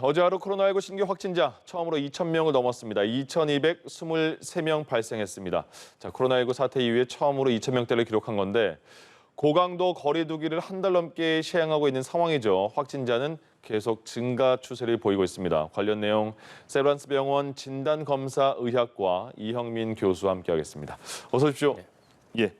어제 하루 코로나19 신규 확진자 처음으로 2,000명을 넘었습니다. 2,223명 발생했습니다. 자, 코로나19 사태 이후에 처음으로 2,000명대를 기록한 건데 고강도 거리 두기를 한 달 넘게 시행하고 있는 상황이죠. 확진자는 계속 증가 추세를 보이고 있습니다. 관련 내용 세브란스 병원 진단검사의학과 이형민 교수와 함께하겠습니다. 어서 오십시오. 네. 예,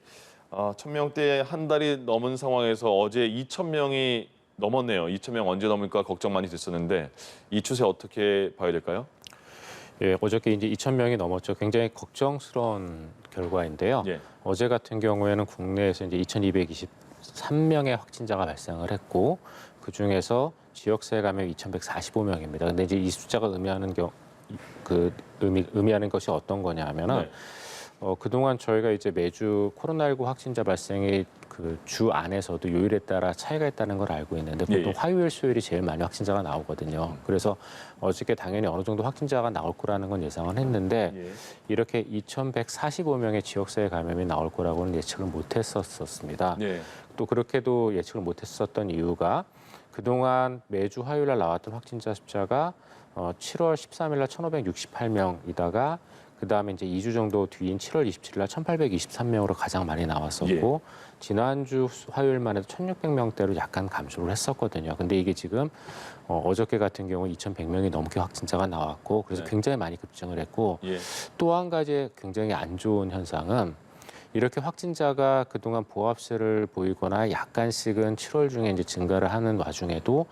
1,000명대 한 달이 넘은 상황에서 어제 2,000명이 넘었네요. 2,000명 언제 넘을까 걱정 많이 됐었는데 이 추세 어떻게 봐야 될까요? 예, 어저께 이제 2,000명이 넘었죠. 굉장히 걱정스러운 결과인데요. 예. 어제 같은 경우에는 국내에서 이제 2,223명의 확진자가 발생을 했고 그 중에서 지역사회 감염 2,145명입니다. 근데 이제 이 숫자가 의미하는 의미하는 것이 어떤 거냐면은 그동안 저희가 이제 매주 코로나19 확진자 발생이 그 주 안에서도 요일에 따라 차이가 있다는 걸 알고 있는데 보통 화요일, 수요일이 제일 많이 확진자가 나오거든요. 그래서 어저께 당연히 어느 정도 확진자가 나올 거라는 건 예상은 했는데 이렇게 2,145명의 지역사회 감염이 나올 거라고는 예측을 못했었습니다. 또 그렇게도 예측을 못했었던 이유가 그동안 매주 화요일 날 나왔던 확진자 숫자가 7월 13일 날 1,568명이다가 그다음에 이제 2주 정도 뒤인 7월 27일 날 1,823명으로 가장 많이 나왔었고 지난주 화요일만 해도 1,600명대로 약간 감소를 했었거든요. 근데 이게 지금 어저께 같은 경우 2,100명이 넘게 확진자가 나왔고 그래서 굉장히 많이 급증을 했고 또 한 가지 굉장히 안 좋은 현상은 이렇게 확진자가 그동안 보합세를 보이거나 약간씩은 7월 중에 이제 증가를 하는 와중에도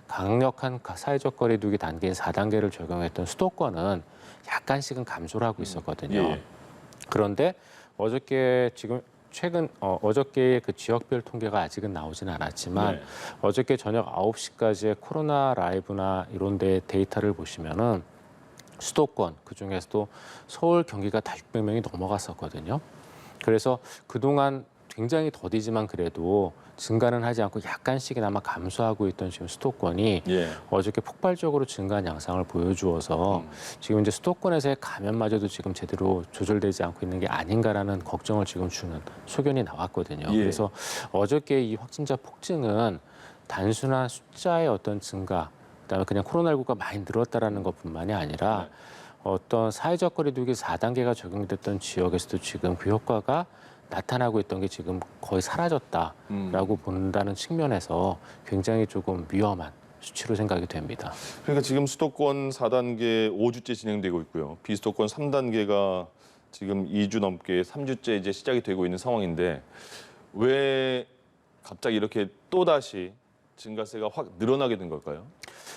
강력한 사회적 거리 두기 단계인 4단계를 적용했던 수도권은 약간씩은 감소를 하고 있었거든요. 그런데 어저께 지금 어저께의 그 지역별 통계가 아직은 나오진 않았지만 어저께 저녁 9시까지의 코로나 라이브나 이런 데 데이터를 보시면은 수도권 그중에서도 서울, 경기가 다 600명이 넘어갔었거든요. 그래서 그동안 굉장히 더디지만 그래도 증가는 하지 않고 약간씩이나마 감소하고 있던 지금 수도권이 어저께 폭발적으로 증가한 양상을 보여주어서 지금 이제 수도권에서의 감염마저도 지금 제대로 조절되지 않고 있는 게 아닌가라는 걱정을 지금 주는 소견이 나왔거든요. 그래서 어저께 이 확진자 폭증은 단순한 숫자의 어떤 증가, 그다음에 그냥 코로나19가 많이 늘었다라는 것뿐만이 아니라 어떤 사회적 거리 두기 4단계가 적용됐던 지역에서도 지금 그 효과가 나타나고 있던 게 지금 거의 사라졌다라고 본다는 측면에서 굉장히 조금 위험한 수치로 생각이 됩니다. 그러니까 지금 수도권 4단계 5주째 진행되고 있고요. 비수도권 3단계가 지금 2주 넘게 3주째 이제 시작이 되고 있는 상황인데 왜 갑자기 이렇게 또다시 증가세가 확 늘어나게 된 걸까요?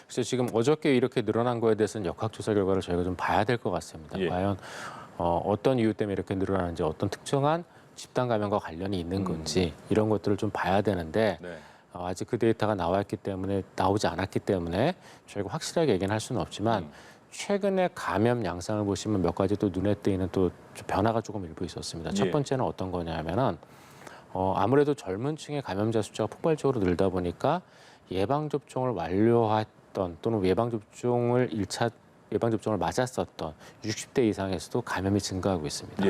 그래서 지금 어저께 이렇게 늘어난 거에 대해서는 역학조사 결과를 저희가 좀 봐야 될 것 같습니다. 과연 어떤 이유 때문에 이렇게 늘어나는지 어떤 특정한 집단 감염과 관련이 있는 건지 이런 것들을 좀 봐야 되는데 아직 그 데이터가 나오지 않았기 때문에 저희가 확실하게 얘기는 할 수는 없지만 최근에 감염 양상을 보시면 몇 가지 또 눈에 띄는 또 변화가 조금 일부 있었습니다. 첫 번째는 어떤 거냐면은 아무래도 젊은 층의 감염자 숫자가 폭발적으로 늘다 보니까 예방접종을 완료했던 또는 예방접종을 맞았었던 60대 이상에서도 감염이 증가하고 있습니다.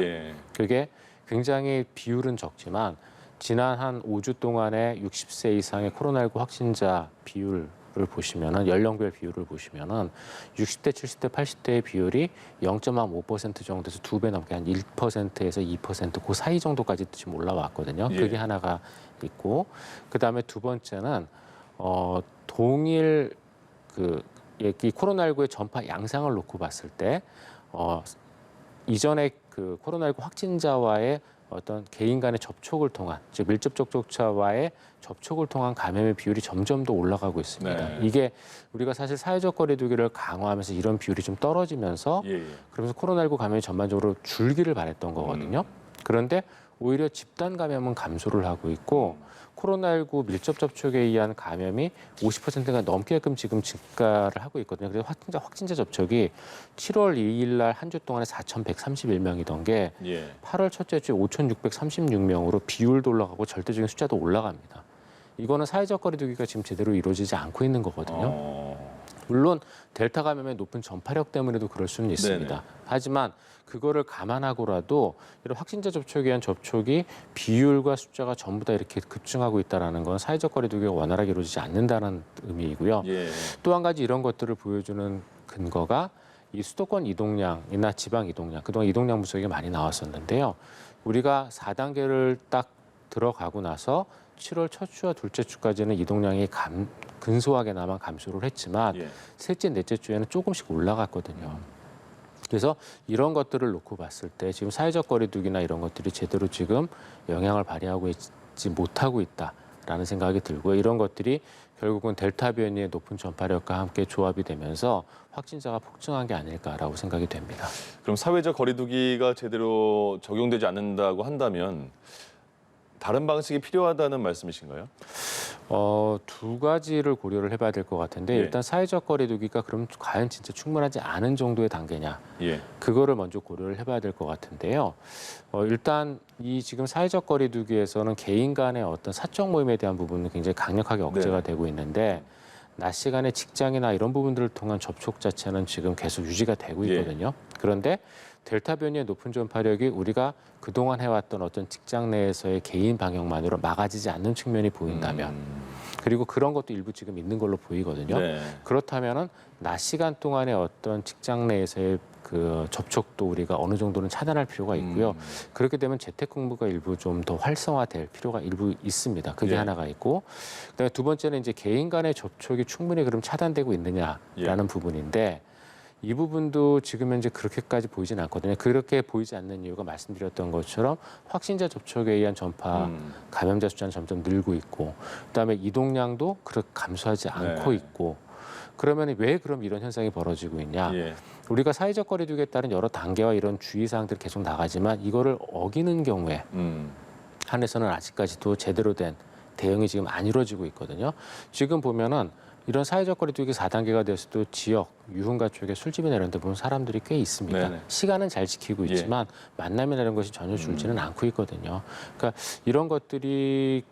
그게 굉장히 비율은 적지만 지난 한 5주 동안의 60세 이상의 코로나19 확진자 비율을 보시면은 연령별 비율을 보시면은 60대, 70대, 80대의 비율이 0.5% 정도에서 2배 넘게 한 1%에서 2% 그 사이 정도까지 지금 올라왔거든요. 그게 하나가 있고 그다음에 두 번째는 동일 이 코로나19의 전파 양상을 놓고 봤을 때 이전에 그 코로나19 확진자와의 어떤 개인 간의 접촉을 통한, 즉 밀접 접촉자와의 접촉을 통한 감염의 비율이 점점 더 올라가고 있습니다. 이게 우리가 사실 사회적 거리 두기를 강화하면서 이런 비율이 좀 떨어지면서 그러면서 코로나19 감염이 전반적으로 줄기를 바랬던 거거든요. 그런데 오히려 집단 감염은 감소를 하고 있고 코로나19 밀접 접촉에 의한 감염이 50%가 넘게끔 지금 증가를 하고 있거든요. 그래서 확진자 접촉이 7월 2일 날 한 주 동안에 4,131명이던 게 8월 첫째 주에 5,636명으로 비율도 올라가고 절대적인 숫자도 올라갑니다. 이거는 사회적 거리 두기가 지금 제대로 이루어지지 않고 있는 거거든요. 물론 델타 감염의 높은 전파력 때문에도 그럴 수는 있습니다. 네네. 하지만 그거를 감안하고라도 이런 확진자 접촉에 의한 접촉이 비율과 숫자가 전부 다 이렇게 급증하고 있다는 건 사회적 거리두기가 원활하게 이루어지지 않는다는 의미이고요. 예. 또 한 가지 이런 것들을 보여주는 근거가 이 수도권 이동량이나 지방 이동량, 그동안 이동량 분석이 많이 나왔었는데요. 우리가 4단계를 딱 들어가고 나서 7월 첫 주와 둘째 주까지는 이동량이 근소하게나마 감소를 했지만 예. 셋째, 넷째 주에는 조금씩 올라갔거든요. 그래서 이런 것들을 놓고 봤을 때 지금 사회적 거리두기나 이런 것들이 제대로 지금 영향을 발휘하고 있지 못하고 있다라는 생각이 들고요. 이런 것들이 결국은 델타 변이의 높은 전파력과 함께 조합이 되면서 확진자가 폭증한 게 아닐까라고 생각이 됩니다. 그럼 사회적 거리두기가 제대로 적용되지 않는다고 한다면 다른 방식이 필요하다는 말씀이신가요? 두 가지를 고려를 해봐야 될 것 같은데 예. 일단 사회적 거리두기가 그럼 과연 진짜 충분하지 않은 정도의 단계냐 예. 그거를 먼저 고려를 해봐야 될 것 같은데요. 일단 이 지금 사회적 거리두기에서는 개인 간의 어떤 사적 모임에 대한 부분은 굉장히 강력하게 억제가 네. 되고 있는데 낮 시간에 직장이나 이런 부분들을 통한 접촉 자체는 지금 계속 유지가 되고 예. 있거든요. 그런데 델타 변이의 높은 전파력이 우리가 그동안 해왔던 어떤 직장 내에서의 개인 방역만으로 막아지지 않는 측면이 보인다면 그리고 그런 것도 일부 지금 있는 걸로 보이거든요. 네. 그렇다면은 낮 시간 동안의 어떤 직장 내에서의 그 접촉도 우리가 어느 정도는 차단할 필요가 있고요. 그렇게 되면 재택근무가 일부 좀 더 활성화될 필요가 일부 있습니다. 그게 예. 하나가 있고, 그다음에 두 번째는 이제 개인 간의 접촉이 충분히 그럼 차단되고 있느냐라는 예. 부분인데. 이 부분도 지금 현재 그렇게까지 보이진 않거든요. 그렇게 보이지 않는 이유가 말씀드렸던 것처럼 확진자 접촉에 의한 전파, 감염자 숫자는 점점 늘고 있고, 그다음에 이동량도 그렇게 감소하지 않고 네. 있고, 그러면 왜 그럼 이런 현상이 벌어지고 있냐? 예. 우리가 사회적 거리두기에 따른 여러 단계와 이런 주의사항들이 계속 나가지만 이거를 어기는 경우에 한에서는 아직까지도 제대로 된 대응이 지금 안 이루어지고 있거든요. 지금 보면은 이런 사회적 거리두기 4단계가 됐어도 지역, 유흥가 쪽에 술집이나 이런 데 보면 사람들이 꽤 있습니다. 네네. 시간은 잘 지키고 예. 있지만 만남이나 이런 것이 전혀 줄지는 않고 있거든요. 그러니까 이런 것들이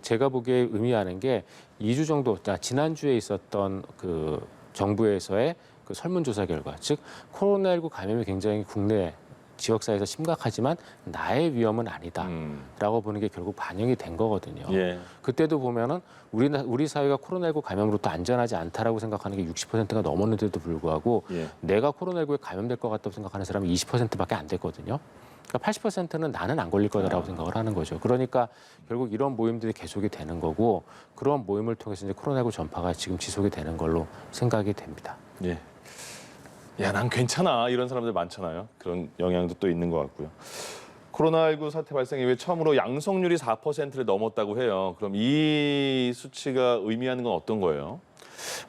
제가 보기에 의미하는 게 2주 정도, 지난주에 있었던 그 정부에서의 그 설문조사 결과, 즉 코로나19 감염이 굉장히 국내 지역사회에서 심각하지만 나의 위험은 아니다라고 보는 게 결국 반영이 된 거거든요. 예. 그때도 보면은 우리 사회가 코로나19 감염으로부터 안전하지 않다라고 생각하는 게 60%가 넘었는데도 불구하고 예. 내가 코로나19에 감염될 것 같다고 생각하는 사람이 20%밖에 안 됐거든요. 그러니까 80%는 나는 안 걸릴 거다라고 생각을 하는 거죠. 그러니까 결국 이런 모임들이 계속이 되는 거고 그런 모임을 통해서 이제 코로나19 전파가 지금 지속이 되는 걸로 생각이 됩니다. 예. 야, 난 괜찮아. 이런 사람들 많잖아요. 그런 영향도 또 있는 것 같고요. 코로나19 사태 발생 이후에 처음으로 양성률이 4%를 넘었다고 해요. 그럼 이 수치가 의미하는 건 어떤 거예요?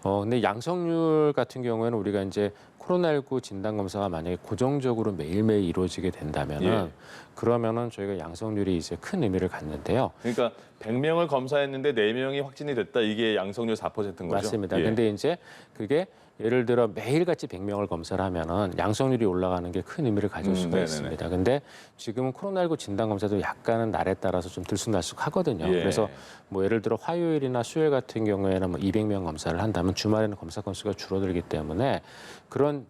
근데 양성률 같은 경우에는 우리가 이제 코로나19 진단 검사가 만약에 고정적으로 매일매일 이루어지게 된다면은 예. 그러면은 저희가 양성률이 이제 큰 의미를 갖는데요. 그러니까 100명을 검사했는데 4명이 확진이 됐다. 이게 양성률 4%인 거죠? 맞습니다. 예. 근데 이제 그게 예를 들어 매일같이 100명을 검사를 하면은 양성률이 올라가는 게 큰 의미를 가질 수가 네네네. 있습니다. 근데 지금은 코로나19 진단 검사도 약간은 날에 따라서 좀 들쑥날쑥하거든요. 예. 그래서 뭐 예를 들어 화요일이나 수요일 같은 경우에는 뭐 200명 검사를 한다면 주말에는 검사 건수가 줄어들기 때문에 그런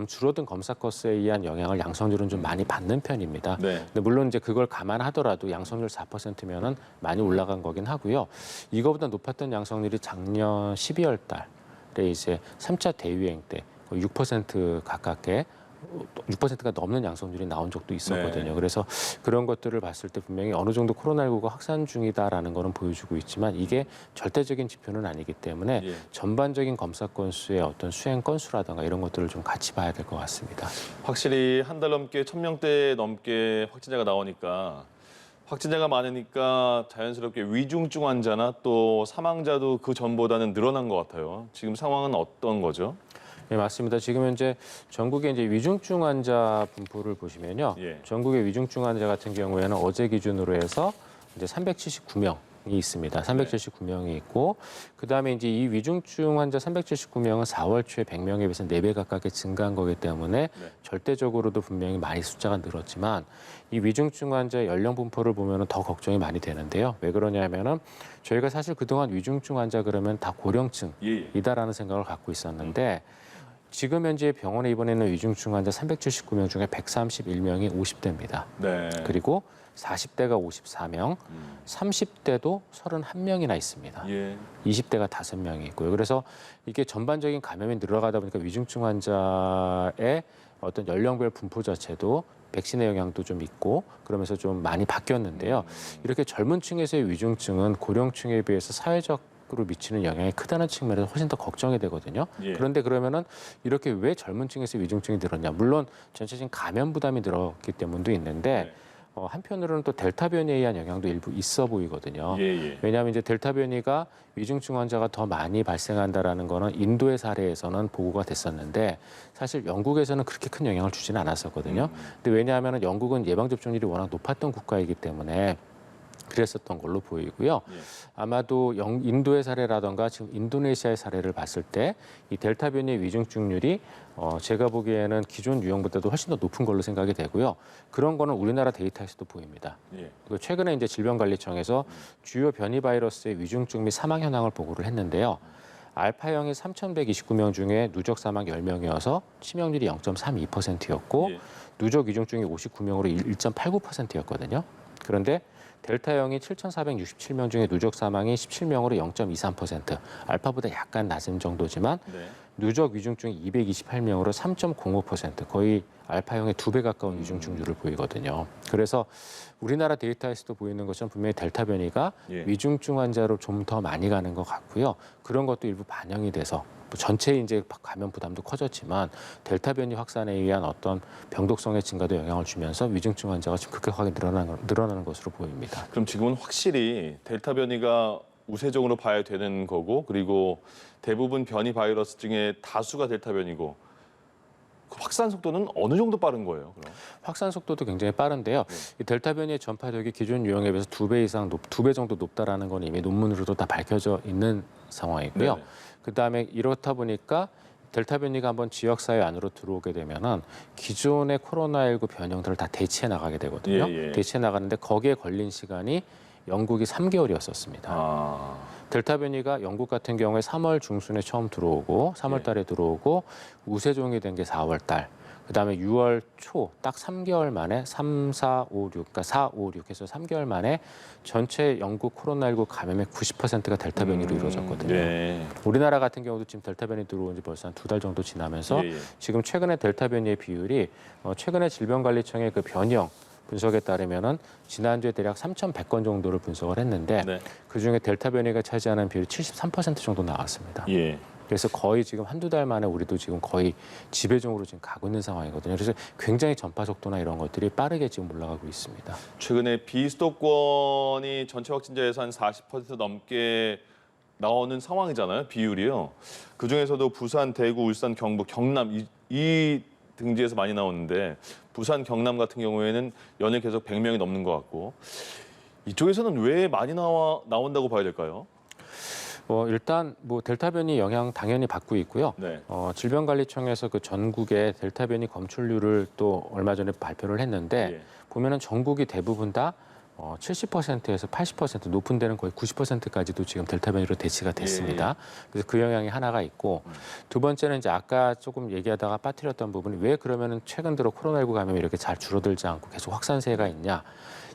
줄어든 검사 건수에 의한 영향을 양성률은 좀 많이 받는 편입니다. 네. 근데 물론 이제 그걸 감안하더라도 양성률 4%면은 많이 올라간 거긴 하고요. 이거보다 높았던 양성률이 작년 12월 달에 이제 3차 대유행 때 6% 가깝게 6%가 넘는 양성률이 나온 적도 있었거든요. 네. 그래서 그런 것들을 봤을 때 분명히 어느 정도 코로나19가 확산 중이다라는 거는 보여주고 있지만 이게 절대적인 지표는 아니기 때문에 예. 전반적인 검사 건수의 어떤 수행 건수라든가 이런 것들을 좀 같이 봐야 될 것 같습니다. 확실히 한 달 넘게 1,000명대 넘게 확진자가 나오니까 확진자가 많으니까 자연스럽게 위중증 환자나 또 사망자도 그 전보다는 늘어난 것 같아요. 지금 상황은 어떤 거죠? 네, 맞습니다. 지금 현재 전국의 이제 위중증 환자 분포를 보시면요. 예. 전국의 위중증 환자 같은 경우에는 어제 기준으로 해서 이제 379명 있습니다. 379명이 있고 그다음에 이제 이 위중증 환자 379명은 4월 초에 100명에 비해서 4배 가깝게 증가한 거기 때문에 절대적으로도 분명히 많이 숫자가 늘었지만 이 위중증 환자의 연령 분포를 보면은 더 걱정이 많이 되는데요. 왜 그러냐면은 저희가 사실 그동안 위중증 환자 그러면 다 고령층이다라는 생각을 갖고 있었는데 지금 현재 병원에 입원해 있는 위중증 환자 379명 중에 131명이 50대입니다. 네. 그리고 40대가 54명, 30대도 31명이나 있습니다. 20대가 5명이 있고요. 그래서 이게 전반적인 감염이 늘어가다 보니까 위중증 환자의 어떤 연령별 분포 자체도 백신의 영향도 좀 있고 그러면서 좀 많이 바뀌었는데요. 이렇게 젊은 층에서의 위중증은 고령층에 비해서 사회적으로 미치는 영향이 크다는 측면에서 훨씬 더 걱정이 되거든요. 그런데 그러면은 이렇게 왜 젊은 층에서 위중증이 늘었냐? 물론 전체적인 감염 부담이 늘었기 때문도 있는데 한편으로는 또 델타 변이에 의한 영향도 일부 있어 보이거든요. 왜냐하면 이제 델타 변이가 위중증 환자가 더 많이 발생한다라는 거는 인도의 사례에서는 보고가 됐었는데 사실 영국에서는 그렇게 큰 영향을 주지는 않았었거든요. 근데 왜냐하면 영국은 예방 접종률이 워낙 높았던 국가이기 때문에 그랬었던 걸로 보이고요. 아마도 인도의 사례라던가 지금 인도네시아의 사례를 봤을 때 이 델타 변이의 위중증률이 제가 보기에는 기존 유형보다도 훨씬 더 높은 걸로 생각이 되고요. 그런 거는 우리나라 데이터에서도 보입니다. 그리고 최근에 이제 질병관리청에서 주요 변이 바이러스의 위중증 및 사망 현황을 보고를 했는데요. 알파형이 3,129명 중에 누적 사망 10명이어서 치명률이 0.32%였고 누적 위중증이 59명으로 1.89%였거든요. 그런데 델타형이 7,467명 중에 누적 사망이 17명으로 0.23%, 알파보다 약간 낮은 정도지만 누적 위중증이 228명으로 3.05%, 거의 알파형의 2배 가까운 위중증률을 보이거든요. 그래서 우리나라 데이터에서도 보이는 것처럼 분명히 델타 변이가 위중증 환자로 좀 더 많이 가는 것 같고요. 그런 것도 일부 반영이 돼서 전체 이제 감염 부담도 커졌지만 델타 변이 확산에 의한 어떤 병독성의 증가도 영향을 주면서 위중증 환자가 지금 급격하게 늘어나는 것으로 보입니다. 그럼 지금은 확실히 델타 변이가 우세종으로 봐야 되는 거고 그리고 대부분 변이 바이러스 중에 다수가 델타 변이고 그 확산 속도는 어느 정도 빠른 거예요? 그럼? 확산 속도도 굉장히 빠른데요. 이 델타 변이의 전파력이 기존 유형에 비해서 2배 이상 2배 정도 높다라는 건 이미 논문으로도 다 밝혀져 있는 상황이고요. 그다음에 이렇다 보니까 델타 변이가 한번 지역 사회 안으로 들어오게 되면은 기존의 코로나19 변형들을 다 대체해 나가게 되거든요. 대체해 나가는데 거기에 걸린 시간이 영국이 3개월이었었습니다. 델타 변이가 영국 같은 경우에 3월 중순에 처음 들어오고 3월 달에 들어오고 우세종이 된 게 4월 달. 그다음에 6월 초 딱 3개월 만에 3, 4, 5, 6, 그러니까 4, 5, 6 해서 3개월 만에 전체 영국 코로나19 감염의 90%가 델타 변이로 이루어졌거든요. 우리나라 같은 경우도 지금 델타 변이 들어온 지 벌써 한 2달 정도 지나면서 지금 최근에 델타 변이의 비율이 최근에 질병관리청의 그 변형 분석에 따르면은 지난주에 대략 3,100건 정도를 분석을 했는데 그중에 델타 변이가 차지하는 비율이 73% 정도 나왔습니다. 그래서 거의 지금 한두 달 만에 우리도 지금 거의 지배종으로 지금 가고 있는 상황이거든요. 그래서 굉장히 전파 속도나 이런 것들이 빠르게 지금 올라가고 있습니다. 최근에 비수도권이 전체 확진자에서 한 40% 넘게 나오는 상황이잖아요. 비율이요. 그중에서도 부산, 대구, 울산, 경북, 경남 이 등지에서 많이 나오는데 부산, 경남 같은 경우에는 연일 계속 100명이 넘는 것 같고 이쪽에서는 왜 많이 나온다고 봐야 될까요? 일단 델타 변이 영향 당연히 받고 있고요. 질병관리청에서 그 전국의 델타 변이 검출률을 또 얼마 전에 발표를 했는데 보면은 전국이 대부분 다 70%에서 80% 높은 데는 거의 90%까지도 지금 델타 변이로 대치가 됐습니다. 그래서 그 영향이 하나가 있고 두 번째는 이제 아까 조금 얘기하다가 빠뜨렸던 부분이 왜 그러면은 최근 들어 코로나19 감염이 이렇게 잘 줄어들지 않고 계속 확산세가 있냐.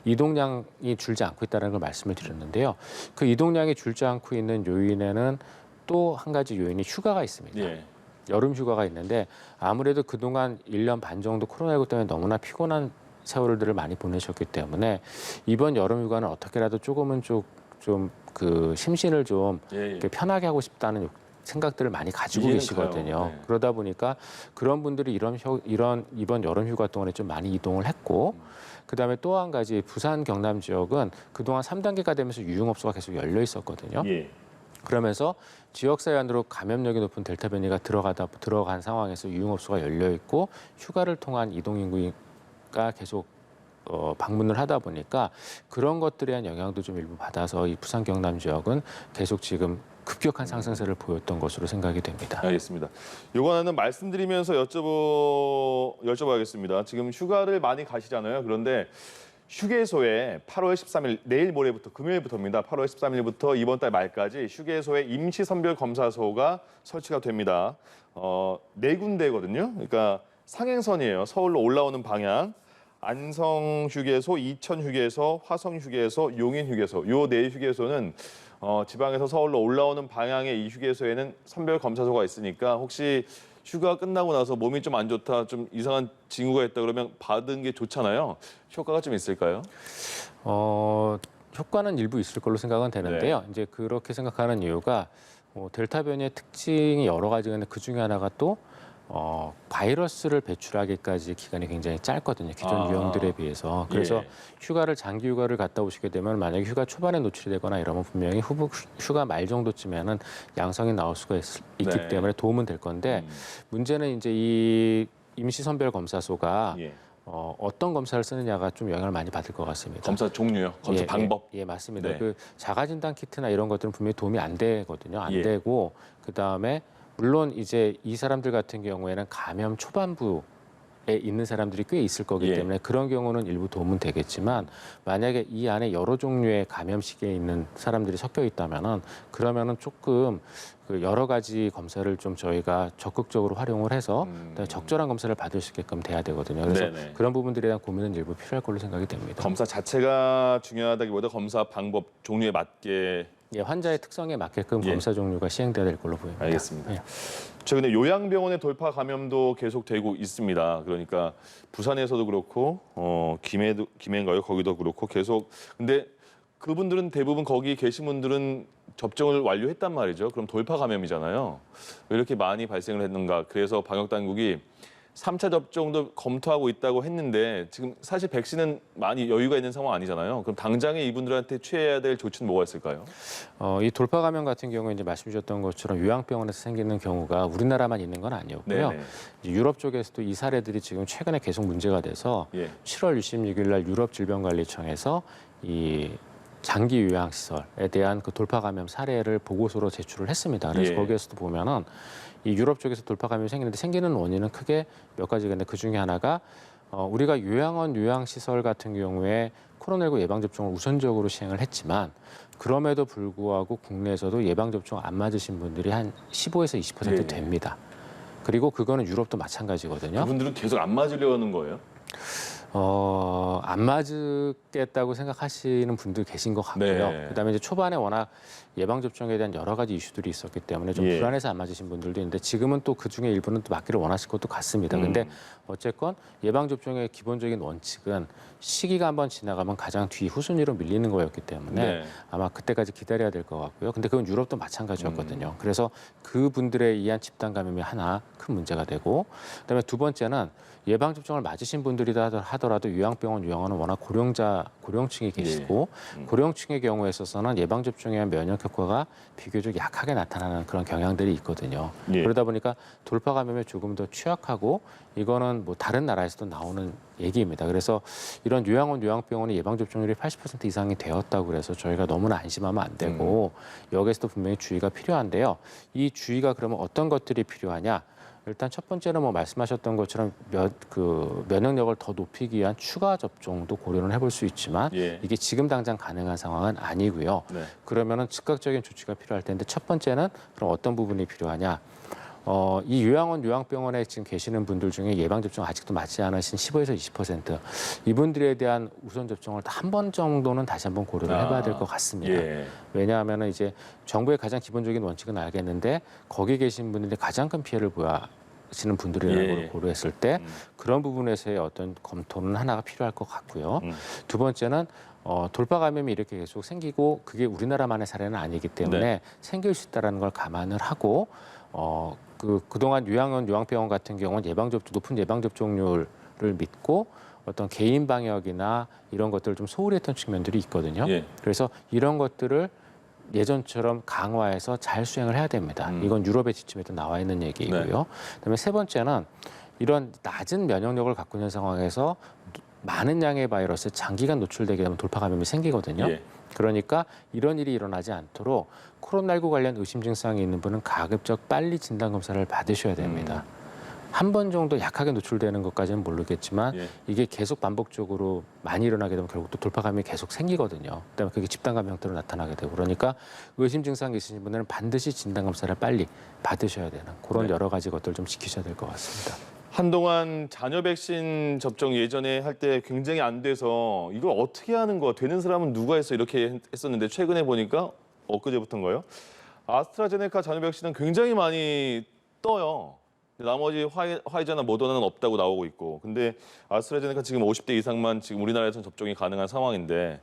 이동량이 줄지 않고 있다는 걸 말씀을 드렸는데요. 그 이동량이 줄지 않고 있는 요인에는 또 한 가지 요인이 휴가가 있습니다. 여름 휴가가 있는데 아무래도 그동안 1년 반 정도 코로나19 때문에 너무나 피곤한 세월들을 많이 보내셨기 때문에 이번 여름 휴가는 어떻게라도 조금은 좀 그 심신을 좀 이렇게 편하게 하고 싶다는 생각들을 많이 가지고 계시거든요. 그러다 보니까 그런 분들이 이번 여름 휴가 동안에 좀 많이 이동을 했고 그다음에 또 한 가지 부산 경남 지역은 그동안 3단계가 되면서 유흥업소가 계속 열려 있었거든요. 그러면서 지역사회 안으로 감염력이 높은 델타 변이가 들어간 상황에서 유흥업소가 열려 있고 휴가를 통한 이동 인구가 계속 방문을 하다 보니까 그런 것들에 대한 영향도 좀 일부 받아서 이 부산 경남 지역은 계속 지금 급격한 상승세를 보였던 것으로 생각이 됩니다. 알겠습니다. 요거는 말씀드리면서 여쭤봐야겠습니다. 지금 휴가를 많이 가시잖아요. 그런데 휴게소에 8월 13일 내일 모레부터 금요일부터입니다. 8월 13일부터 이번 달 말까지 휴게소에 임시 선별 검사소가 설치가 됩니다. 네 군데거든요. 그러니까 상행선이에요. 서울로 올라오는 방향. 안성 휴게소, 이천 휴게소, 화성 휴게소, 용인 휴게소. 요 네 휴게소는 지방에서 서울로 올라오는 방향의 이 휴게소에는 선별 검사소가 있으니까 혹시 휴가 끝나고 나서 몸이 좀 안 좋다, 좀 이상한 징후가 있다 그러면 받은 게 좋잖아요. 효과가 좀 있을까요? 효과는 일부 있을 걸로 생각은 되는데요. 네. 이제 그렇게 생각하는 이유가 델타 변이의 특징이 여러 가지가 있는데 그 중에 하나가 또 바이러스를 배출하기까지 기간이 굉장히 짧거든요. 기존 유형들에 비해서. 그래서 예. 장기 휴가를 갔다 오시게 되면 만약에 휴가 초반에 노출이 되거나 이러면 분명히 휴가 말 정도쯤에는 양성이 나올 수가 있기 네. 때문에 도움은 될 건데 문제는 이제 이 임시선별 검사소가 예. 어떤 검사를 쓰느냐가 좀 영향을 많이 받을 것 같습니다. 검사 종류요? 검사 방법? 예, 맞습니다. 네. 그 자가진단 키트나 이런 것들은 분명히 도움이 안 되거든요. 안 예. 되고 그다음에 물론 이제 이 사람들 같은 경우에는 감염 초반부에 있는 사람들이 꽤 있을 거기 예. 때문에 그런 경우는 일부 도움은 되겠지만 만약에 이 안에 여러 종류의 감염 시기에 있는 사람들이 섞여 있다면은 그러면은 조금 그 여러 가지 검사를 좀 저희가 적극적으로 활용을 해서 적절한 검사를 받을 수 있게끔 돼야 되거든요. 그래서 네네. 그런 부분들에 대한 고민은 일부 필요할 걸로 생각이 됩니다. 검사 자체가 중요하다기보다 검사 방법 종류에 맞게. 예, 환자의 특성에 맞게끔 예. 검사 종류가 시행돼야 될 걸로 보입니다. 알겠습니다. 예. 최근에 요양병원의 돌파 감염도 계속되고 있습니다. 그러니까 부산에서도 그렇고 김해인가요? 거기도 그렇고 계속. 근데 그분들은 대부분 거기 계신 분들은 접종을 완료했단 말이죠. 그럼 돌파 감염이잖아요. 왜 이렇게 많이 발생을 했는가? 그래서 방역 당국이 3차 접종도 검토하고 있다고 했는데 지금 사실 백신은 많이 여유가 있는 상황 아니잖아요. 그럼 당장에 이분들한테 취해야 될 조치는 뭐가 있을까요? 이 돌파 감염 같은 경우에 이제 말씀 주셨던 것처럼 요양병원에서 생기는 경우가 우리나라만 있는 건 아니었고요. 네네. 이제 유럽 쪽에서도 이 사례들이 지금 최근에 계속 문제가 돼서 예. 7월 26일 날 유럽 질병관리청에서 이 장기 요양 시설에 대한 그 돌파 감염 사례를 보고서로 제출을 했습니다. 그래서 예. 거기에서도 보면은 이 유럽 쪽에서 돌파 감염이 생기는데 생기는 원인은 크게 몇 가지가 있는데 그 중에 하나가 우리가 요양원 요양시설 같은 경우에 코로나19 예방접종을 우선적으로 시행을 했지만 그럼에도 불구하고 국내에서도 예방접종 안 맞으신 분들이 한 15에서 20% 네. 됩니다. 그리고 그거는 유럽도 마찬가지거든요. 그분들은 계속 안 맞으려 하는 거예요? 안 맞겠다고 생각하시는 분들 계신 것 같고요. 네. 그다음에 이제 초반에 워낙 예방접종에 대한 여러 가지 이슈들이 있었기 때문에 좀 예. 불안해서 안 맞으신 분들도 있는데 지금은 또 그중에 일부는 또 맞기를 원하실 것도 같습니다. 근데 어쨌건 예방접종의 기본적인 원칙은 시기가 한번 지나가면 가장 뒤 후순위로 밀리는 거였기 때문에 네. 아마 그때까지 기다려야 될 것 같고요. 근데 그건 유럽도 마찬가지였거든요. 그래서 그분들에 의한 집단 감염이 하나 큰 문제가 되고 그다음에 두 번째는 예방접종을 맞으신 분들이다 하더라도 요양원은 워낙 고령층이 계시고 고령층의 경우에 있어서는 예방접종에 의한 면역 효과가 비교적 약하게 나타나는 그런 경향들이 있거든요. 예. 그러다 보니까 돌파 감염에 조금 더 취약하고 이거는 뭐 다른 나라에서도 나오는 얘기입니다. 그래서 이런 요양병원의 예방접종률이 80% 이상이 되었다고 그래서 저희가 너무나 안심하면 안 되고 여기에서도 분명히 주의가 필요한데요. 이 주의가 그러면 어떤 것들이 필요하냐? 일단 첫 번째는 뭐 말씀하셨던 것처럼 면역력을 더 높이기 위한 추가 접종도 고려는 해볼 수 있지만 예. 이게 지금 당장 가능한 상황은 아니고요. 네. 그러면은 즉각적인 조치가 필요할 텐데 첫 번째는 그럼 어떤 부분이 필요하냐? 이 요양병원에 지금 계시는 분들 중에 예방접종 아직도 맞지 않으신 15에서 20% 이분들에 대한 우선 접종을 한 번 정도는 다시 한번 고려를 해봐야 될 것 같습니다. 예. 왜냐하면 이제 정부의 가장 기본적인 원칙은 알겠는데 거기 계신 분들이 가장 큰 피해를 보시는 분들이라는 예. 걸 고려했을 때 그런 부분에서의 어떤 검토는 하나가 필요할 것 같고요. 두 번째는 돌파 감염이 이렇게 계속 생기고 그게 우리나라만의 사례는 아니기 때문에 네. 생길 수 있다는 걸 감안을 하고 그동안 요양병원 같은 경우는 높은 예방접종률을 믿고 어떤 개인 방역이나 이런 것들을 좀 소홀히 했던 측면들이 있거든요. 예. 그래서 이런 것들을 예전처럼 강화해서 잘 수행을 해야 됩니다. 이건 유럽의 지침에도 나와 있는 얘기이고요. 네. 그다음에 세 번째는 이런 낮은 면역력을 갖고 있는 상황에서 많은 양의 바이러스에 장기간 노출되게 되면 돌파 감염이 생기거든요. 예. 그러니까 이런 일이 일어나지 않도록 코로나19 관련 의심 증상이 있는 분은 가급적 빨리 진단 검사를 받으셔야 됩니다. 한 번 정도 약하게 노출되는 것까지는 모르겠지만 예. 이게 계속 반복적으로 많이 일어나게 되면 결국 또 돌파 감염이 계속 생기거든요. 그다음에 그게 집단 감염 형태로 나타나게 되고 그러니까 의심 증상이 있으신 분들은 반드시 진단 검사를 빨리 받으셔야 되는 그런 네. 여러 가지 것들 좀 지키셔야 될 것 같습니다. 한동안 자녀 백신 접종 예전에 할 때 굉장히 안 돼서 이걸 어떻게 하는 거야? 되는 사람은 누가 했어? 이렇게 했었는데 최근에 보니까 엊그제부터인가요? 아스트라제네카 자녀 백신은 굉장히 많이 떠요. 나머지 화이자나 모더나는 없다고 나오고 있고. 근데 아스트라제네카 지금 50대 이상만 지금 우리나라에서는 접종이 가능한 상황인데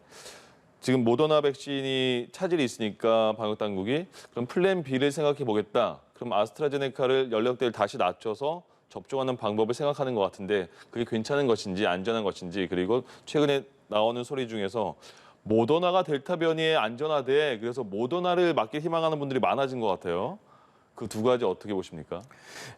지금 모더나 백신이 차질이 있으니까 방역 당국이 그럼 플랜 B를 생각해 보겠다. 그럼 아스트라제네카를 연령대를 다시 낮춰서 접종하는 방법을 생각하는 것 같은데 그게 괜찮은 것인지 안전한 것인지 그리고 최근에 나오는 소리 중에서 모더나가 델타 변이에 안전하대. 그래서 모더나를 맞길 희망하는 분들이 많아진 것 같아요. 그 두 가지 어떻게 보십니까?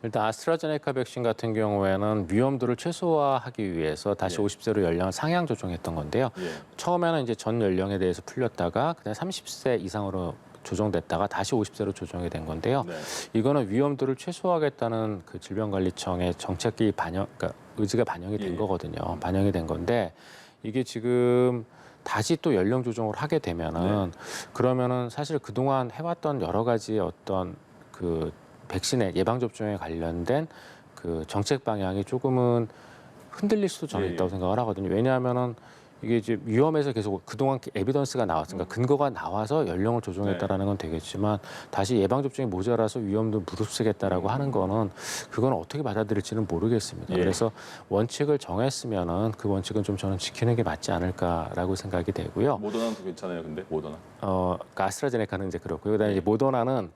일단 아스트라제네카 백신 같은 경우에는 위험도를 최소화하기 위해서 다시 예. 50세로 연령을 상향 조정했던 건데요. 예. 처음에는 이제 전 연령에 대해서 풀렸다가 그다음 30세 이상으로 조정됐다가 다시 50세로 조정이 된 건데요. 네. 이거는 위험도를 최소화하겠다는 그 질병관리청의 정책이 그러니까 의지가 반영이 된 예. 거거든요. 반영이 된 건데 이게 지금 다시 또 연령 조정을 하게 되면은 그러면은 사실 그동안 해왔던 여러 가지 어떤 그 백신의 예방 접종에 관련된 그 정책 방향이 조금은 흔들릴 수도 저는 예, 있다고 예. 생각을 하거든요. 왜냐하면은 이게 이제 위험해서 계속 그동안 에비던스가 나왔으니까 근거가 나와서 연령을 조정했다라는 건 되겠지만 다시 예방 접종이 모자라서 위험도 무릅쓰겠다라고 하는 거는 그건 어떻게 받아들일지는 모르겠습니다. 예. 그래서 원칙을 정했으면은 그 원칙은 좀 저는 지키는 게 맞지 않을까라고 생각이 되고요. 모더나는 더 괜찮아요, 근데 모더나. 그러니까 아스트라제네카는 이제 그렇고요. 그다음에 이제 모더나는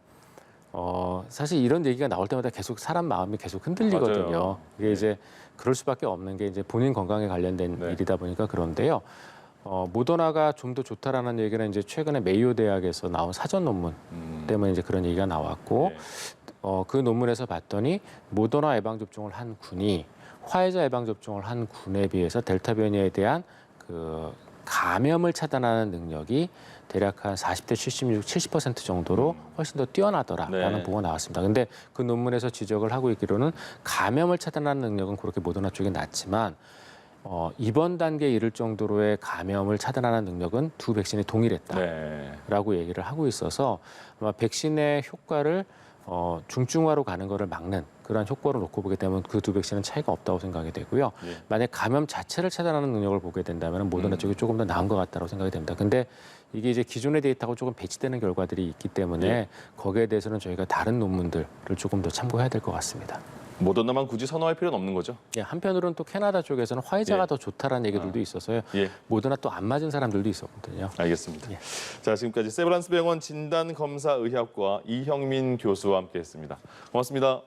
사실 이런 얘기가 나올 때마다 계속 사람 마음이 계속 흔들리거든요. 맞아요. 이게 네. 이제 그럴 수밖에 없는 게 이제 본인 건강에 관련된 네. 일이다 보니까 그런데요. 모더나가 좀 더 좋다라는 얘기는 이제 최근에 메이오 대학에서 나온 사전 논문 때문에 이제 그런 얘기가 나왔고 예. 그 논문에서 봤더니 모더나 예방 접종을 한 군이 화이자 예방 접종을 한 군에 비해서 델타 변이에 대한 그 감염을 차단하는 능력이 대략 한 40대 70% 정도로 훨씬 더 뛰어나더라라는 네. 보고가 나왔습니다. 근데 그 논문에서 지적을 하고 있기로는 감염을 차단하는 능력은 그렇게 모더나 쪽이 낮지만 이번 단계에 이를 정도로의 감염을 차단하는 능력은 두 백신이 동일했다라고 네. 얘기를 하고 있어서 아마 백신의 효과를 중증화로 가는 것을 막는 그런 효과를 놓고 보게 되면 그 두 백신은 차이가 없다고 생각이 되고요. 예. 만약 감염 자체를 차단하는 능력을 보게 된다면 모더나 쪽이 조금 더 나은 것 같다고 생각이 됩니다. 근데 이게 이제 기존의 데이터하고 조금 배치되는 결과들이 있기 때문에 예. 거기에 대해서는 저희가 다른 논문들을 조금 더 참고해야 될 것 같습니다. 모더나만 굳이 선호할 필요는 없는 거죠? 예, 한편으로는 또 캐나다 쪽에서는 화이자가 예. 더 좋다라는 얘기들도 있어서요. 예. 모더나 또 안 맞은 사람들도 있었거든요. 알겠습니다. 예. 자, 지금까지 세브란스 병원 진단검사의학과 이형민 교수와 함께했습니다. 고맙습니다.